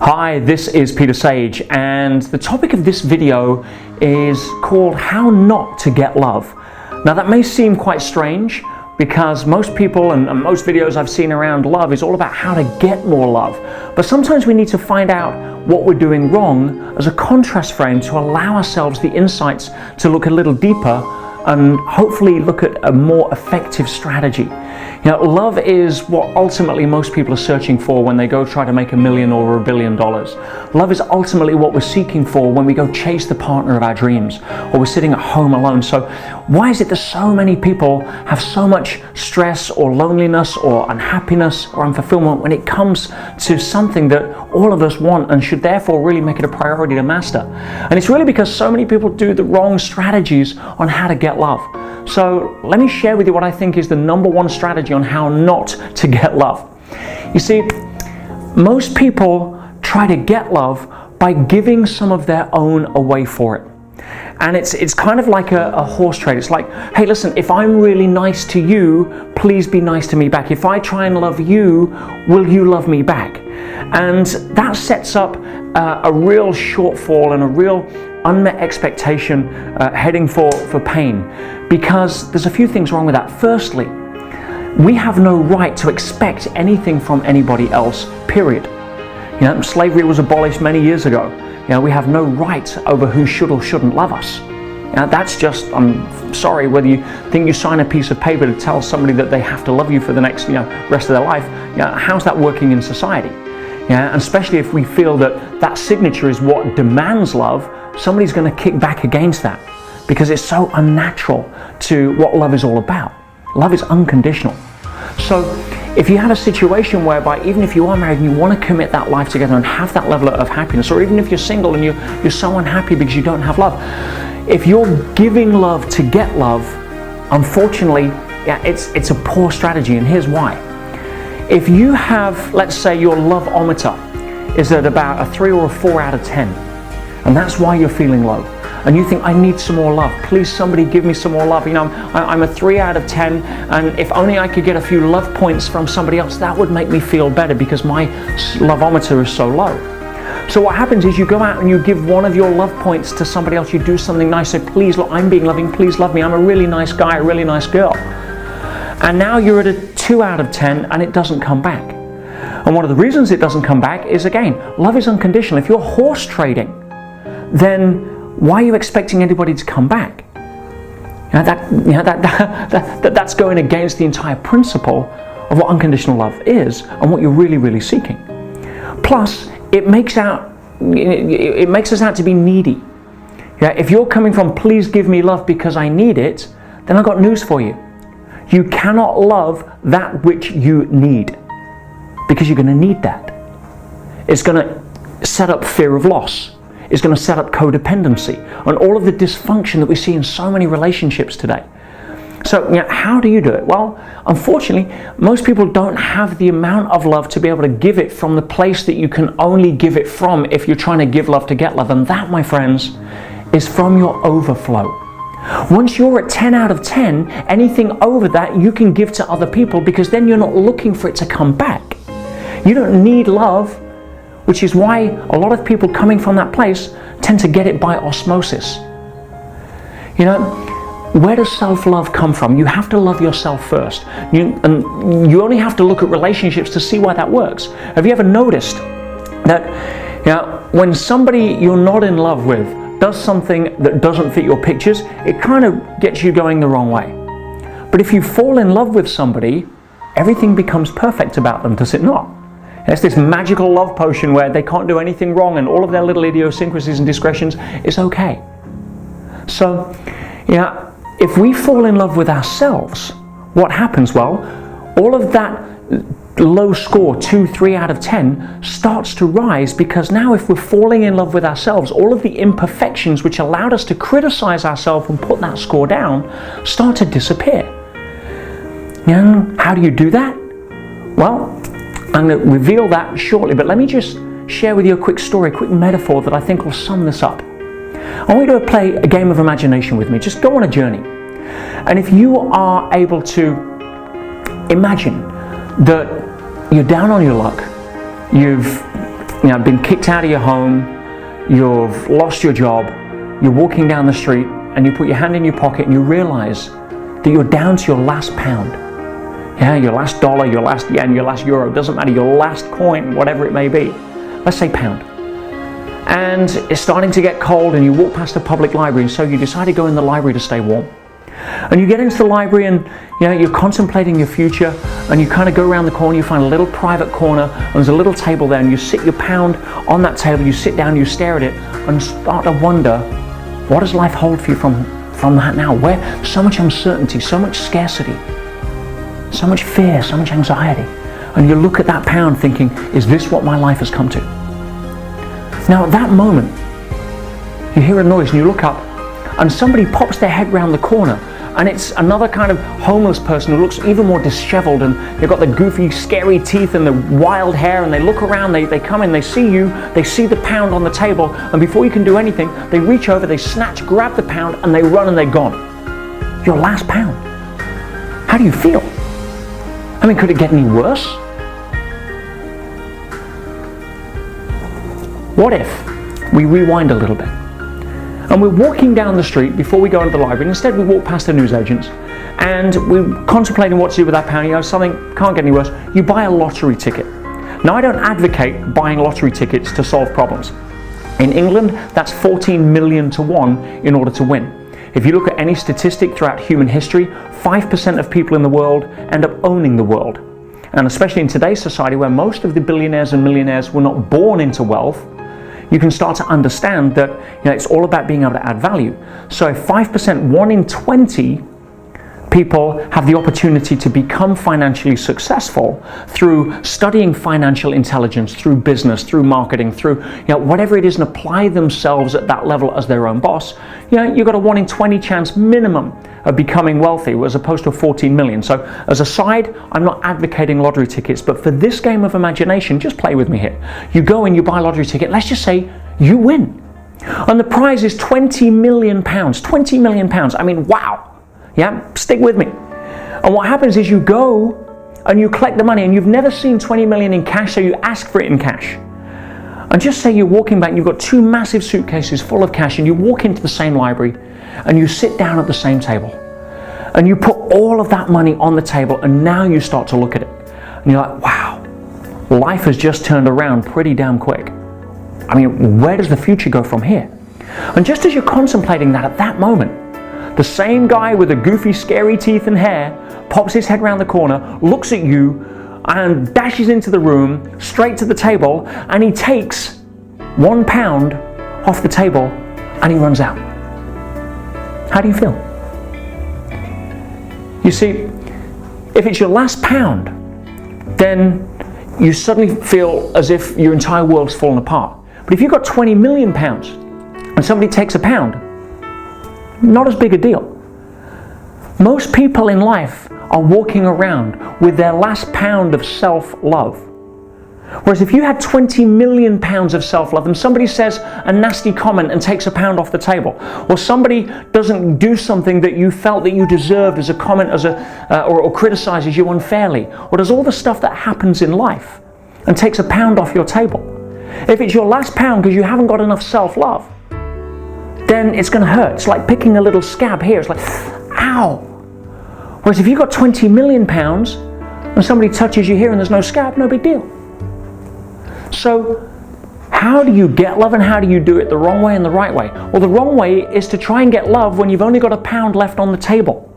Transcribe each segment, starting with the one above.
Hi, this is Peter Sage, and the topic of this video is called How Not to Get Love. Now that may seem quite strange because most people and most videos I've seen around love is all about how to get more love. But sometimes we need to find out what we're doing wrong as a contrast frame to allow ourselves the insights to look a little deeper and hopefully look at a more effective strategy. You know, love is what ultimately most people are searching for when they go try to make $1 million or $1 billion. Love is ultimately what we're seeking for when we go chase the partner of our dreams or we're sitting at home alone. So why is it that so many people have so much stress or loneliness or unhappiness or unfulfillment when it comes to something that all of us want and should therefore really make it a priority to master? And it's really because so many people do the wrong strategies on how to get love. So let me share with you what I think is the #1 strategy on how not to get love. You see, most people try to get love by giving some of their own away for it. And it's kind of like a horse trade. It's like, hey, listen, if I'm really nice to you, please be nice to me back. If I try and love you, will you love me back? And that sets up a real shortfall and a real unmet expectation heading for pain, because there's a few things wrong with that. Firstly, we have no right to expect anything from anybody else, period. You know, slavery was abolished many years ago. You know, we have no right over who should or shouldn't love us. Now, that's just, I'm sorry, whether you think you sign a piece of paper to tell somebody that they have to love you for the next, rest of their life, how's that working in society? Yeah, and especially if we feel that that signature is what demands love, somebody's going to kick back against that because it's so unnatural to what love is all about. Love is unconditional. So if you have a situation whereby even if you are married and you want to commit that life together and have that level of happiness, or even if you're single and you're so unhappy because you don't have love, if you're giving love to get love, unfortunately, it's a poor strategy, and here's why. If you have, let's say your love-ometer is at about a 3 or a 4 out of 10, and that's why you're feeling low, and you think, I need some more love, please somebody give me some more love, I'm a 3 out of 10, and if only I could get a few love points from somebody else, that would make me feel better because my love-ometer is so low. So what happens is you go out and you give one of your love points to somebody else, you do something nice, say, please, look, I'm being loving, please love me, I'm a really nice guy, a really nice girl. And now you're at a 2 out of 10 and it doesn't come back. And one of the reasons it doesn't come back is, again, love is unconditional. If you're horse trading, then why are you expecting anybody to come back? That's going against the entire principle of what unconditional love is and what you're really, really seeking. Plus, it makes us out to be needy. If you're coming from, please give me love because I need it, then I've got news for you. You cannot love that which you need, because you're going to need that. It's going to set up fear of loss. It's going to set up codependency and all of the dysfunction that we see in so many relationships today. So, how do you do it? Well, unfortunately, most people don't have the amount of love to be able to give it from the place that you can only give it from if you're trying to give love to get love. And that, my friends, is from your overflow. Once you're at 10 out of 10, anything over that you can give to other people, because then you're not looking for it to come back. You don't need love, which is why a lot of people coming from that place tend to get it by osmosis. Where does self-love come from? You have to love yourself first. And you only have to look at relationships to see why that works. Have you ever noticed that when somebody you're not in love with does something that doesn't fit your pictures, it kind of gets you going the wrong way? But if you fall in love with somebody, everything becomes perfect about them, does it not? It's this magical love potion where they can't do anything wrong and all of their little idiosyncrasies and discretions is okay. So, if we fall in love with ourselves, what happens? Well, all of that low score, 2, 3 out of 10, starts to rise, because now if we're falling in love with ourselves, all of the imperfections which allowed us to criticize ourselves and put that score down start to disappear. How do you do that? Well, I'm going to reveal that shortly, but let me just share with you a quick story, a quick metaphor that I think will sum this up. I want you to play a game of imagination with me. Just go on a journey. And if you are able to imagine that you're down on your luck, you've been kicked out of your home, you've lost your job, you're walking down the street and you put your hand in your pocket and you realize that you're down to your last pound. Yeah, your last dollar, your last yen, your last euro, doesn't matter, your last coin, whatever it may be. Let's say pound. And it's starting to get cold and you walk past a public library, and so you decide to go in the library to stay warm. And you get into the library and you're contemplating your future, and you kind of go around the corner, you find a little private corner, and there's a little table there, and you sit your pound on that table, you sit down, you stare at it, and start to wonder, what does life hold for you from that now? Where so much uncertainty, so much scarcity, so much fear, so much anxiety. And you look at that pound thinking, is this what my life has come to? Now at that moment, you hear a noise and you look up, and somebody pops their head round the corner, and it's another kind of homeless person who looks even more disheveled, and they've got the goofy, scary teeth and the wild hair, and they look around, they come in, they see you, they see the pound on the table, and before you can do anything, they reach over, they snatch, grab the pound, and they run and they're gone. Your last pound. How do you feel? I mean, could it get any worse? What if we rewind a little bit? And we're walking down the street before we go into the library, and instead we walk past the newsagents, and we're contemplating what to do with that pound. Something can't get any worse. You buy a lottery ticket. Now, I don't advocate buying lottery tickets to solve problems. In England, that's 14 million to 1 in order to win. If you look at any statistic throughout human history, 5% of people in the world end up owning the world. And especially in today's society, where most of the billionaires and millionaires were not born into wealth, you can start to understand that it's all about being able to add value. So if 5%, 1 in 20 people have the opportunity to become financially successful through studying financial intelligence, through business, through marketing, through whatever it is, and apply themselves at that level as their own boss, you've got a 1 in 20 chance minimum of becoming wealthy, as opposed to 14 million. So as a side, I'm not advocating lottery tickets, but for this game of imagination, just play with me here. You go and you buy a lottery ticket, let's just say you win. And the prize is 20 million pounds. 20 million pounds. I mean, wow. Yeah, stick with me. And what happens is you go and you collect the money, and you've never seen 20 million in cash, so you ask for it in cash. And just say you're walking back and you've got 2 massive suitcases full of cash, and you walk into the same library and you sit down at the same table and you put all of that money on the table, and now you start to look at it and you're like, wow, life has just turned around pretty damn quick. I mean, where does the future go from here? And just as you're contemplating that, at that moment, the same guy with the goofy, scary teeth and hair pops his head around the corner, looks at you, and dashes into the room, straight to the table, and he takes £1 off the table and he runs out. How do you feel? You see, if it's your last pound, then you suddenly feel as if your entire world's fallen apart. But if you've got 20 million pounds and somebody takes a pound, not as big a deal. Most people in life are walking around with their last pound of self-love. Whereas if you had 20 million pounds of self-love and somebody says a nasty comment and takes a pound off the table, or somebody doesn't do something that you felt that you deserved as a comment, or criticizes you unfairly, or does all the stuff that happens in life and takes a pound off your table, if it's your last pound because you haven't got enough self-love, then it's going to hurt. It's like picking a little scab here. It's like, ow. Whereas if you've got 20 million pounds and somebody touches you here and there's no scab, no big deal. So how do you get love, and how do you do it the wrong way and the right way? Well, the wrong way is to try and get love when you've only got a pound left on the table.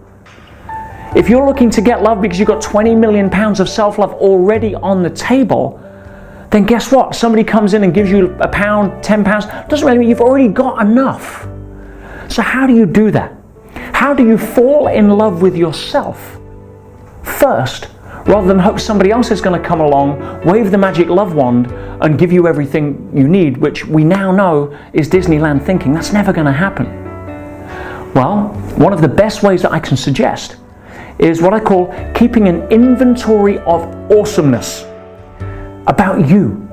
If you're looking to get love because you've got 20 million pounds of self-love already on the table, then guess what? Somebody comes in and gives you a pound, 10 pounds, doesn't really mean you've already got enough. So how do you do that? How do you fall in love with yourself first, rather than hope somebody else is going to come along, wave the magic love wand, and give you everything you need, which we now know is Disneyland thinking? That's never going to happen. Well, one of the best ways that I can suggest is what I call keeping an inventory of awesomeness about you.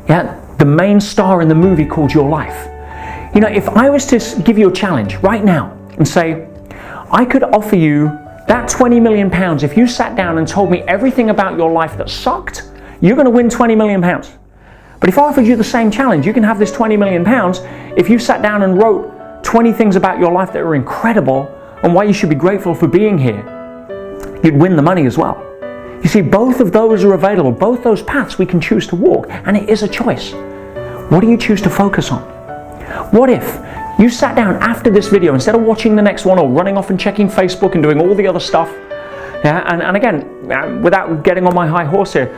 Yeah, the main star in the movie called your life. If I was to give you a challenge right now and say, I could offer you that 20 million pounds if you sat down and told me everything about your life that sucked, you're going to win 20 million pounds. But if I offered you the same challenge, you can have this 20 million pounds if you sat down and wrote 20 things about your life that are incredible and why you should be grateful for being here, you'd win the money as well. You see, both of those are available, both those paths we can choose to walk, and it is a choice. What do you choose to focus on? What if you sat down after this video, instead of watching the next one or running off and checking Facebook and doing all the other stuff, and again, without getting on my high horse here,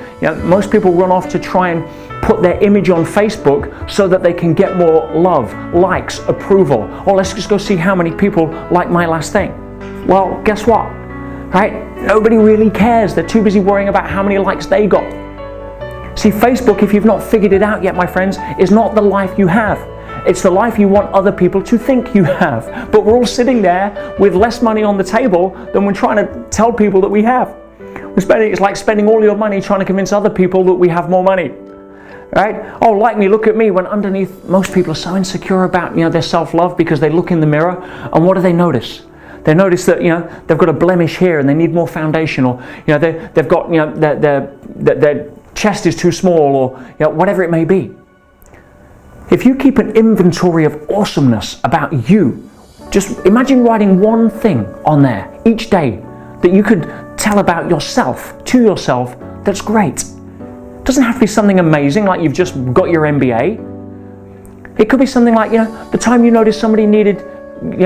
most people run off to try and put their image on Facebook so that they can get more love, likes, approval. Or let's just go see how many people like my last thing. Well, guess what? Right? Nobody really cares. They're too busy worrying about how many likes they got. See, Facebook, if you've not figured it out yet, my friends, is not the life you have. It's the life you want other people to think you have. But we're all sitting there with less money on the table than we're trying to tell people that we have. It's like spending all your money trying to convince other people that we have more money. Right? Oh, like me, look at me, when underneath most people are so insecure about their self-love because they look in the mirror, and what do they notice? They notice that they've got a blemish here and they need more foundation, or they've got their chest is too small, or whatever it may be. If you keep an inventory of awesomeness about you, just imagine writing one thing on there each day that you could tell about yourself, to yourself, that's great. It doesn't have to be something amazing like you've just got your MBA. It could be something like, the time you noticed somebody needed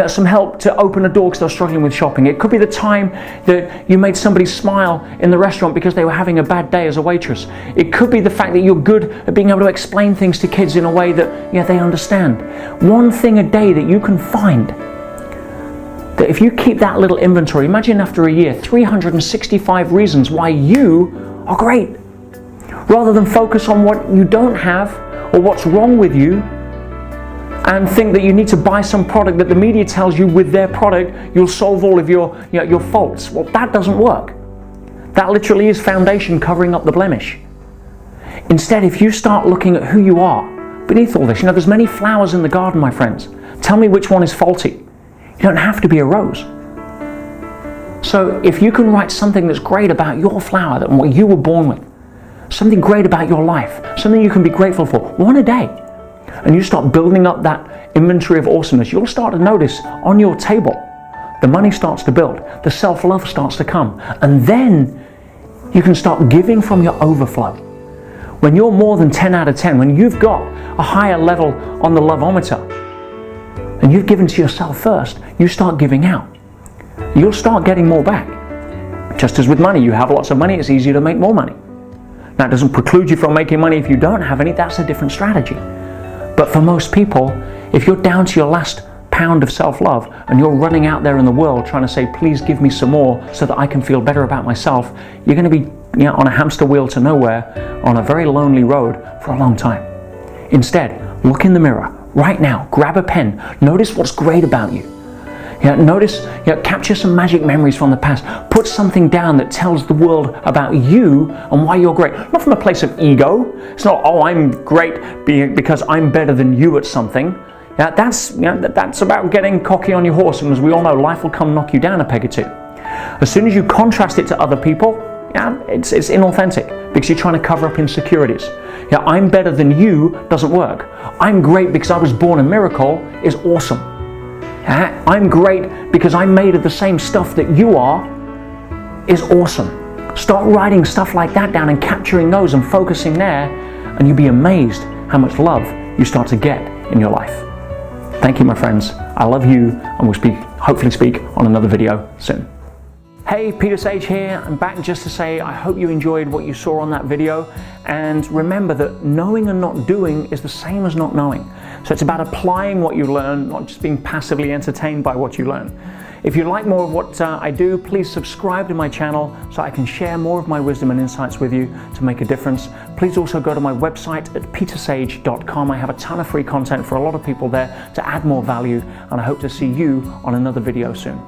some help to open a door because they were struggling with shopping. It could be the time that you made somebody smile in the restaurant because they were having a bad day as a waitress. It could be the fact that you're good at being able to explain things to kids in a way that they understand. One thing a day that you can find, that if you keep that little inventory, imagine after a year, 365 reasons why you are great. Rather than focus on what you don't have or what's wrong with you, and think that you need to buy some product that the media tells you with their product you'll solve all of your faults. Well, that doesn't work. That literally is foundation covering up the blemish. Instead, if you start looking at who you are beneath all this, there's many flowers in the garden, my friends. Tell me which one is faulty. You don't have to be a rose. So if you can write something that's great about your flower and what you were born with, something great about your life, something you can be grateful for, one a day, and you start building up that inventory of awesomeness, you'll start to notice on your table, the money starts to build, the self-love starts to come, and then you can start giving from your overflow. When you're more than 10 out of 10, when you've got a higher level on the loveometer, and you've given to yourself first, you start giving out. You'll start getting more back. Just as with money, you have lots of money, it's easier to make more money. Now, it doesn't preclude you from making money if you don't have any, that's a different strategy. But for most people, if you're down to your last pound of self-love and you're running out there in the world trying to say, please give me some more so that I can feel better about myself, you're going to be on a hamster wheel to nowhere on a very lonely road for a long time. Instead, look in the mirror right now, grab a pen, notice what's great about you. Capture some magic memories from the past. Put something down that tells the world about you and why you're great. Not from a place of ego. It's not, oh, I'm great because I'm better than you at something. That's about getting cocky on your horse, and as we all know, life will come knock you down a peg or two. As soon as you contrast it to other people, it's inauthentic because you're trying to cover up insecurities. I'm better than you doesn't work. I'm great because I was born a miracle is awesome. I'm great because I'm made of the same stuff that you are is awesome. Start writing stuff like that down and capturing those and focusing there, and you'll be amazed how much love you start to get in your life. Thank you, my friends. I love you, and we'll hopefully speak on another video soon. Hey, Peter Sage here. I'm back just to say I hope you enjoyed what you saw on that video, and remember that knowing and not doing is the same as not knowing. So it's about applying what you learn, not just being passively entertained by what you learn. If you like more of what I do, please subscribe to my channel so I can share more of my wisdom and insights with you to make a difference. Please also go to my website at petersage.com. I have a ton of free content for a lot of people there to add more value, and I hope to see you on another video soon.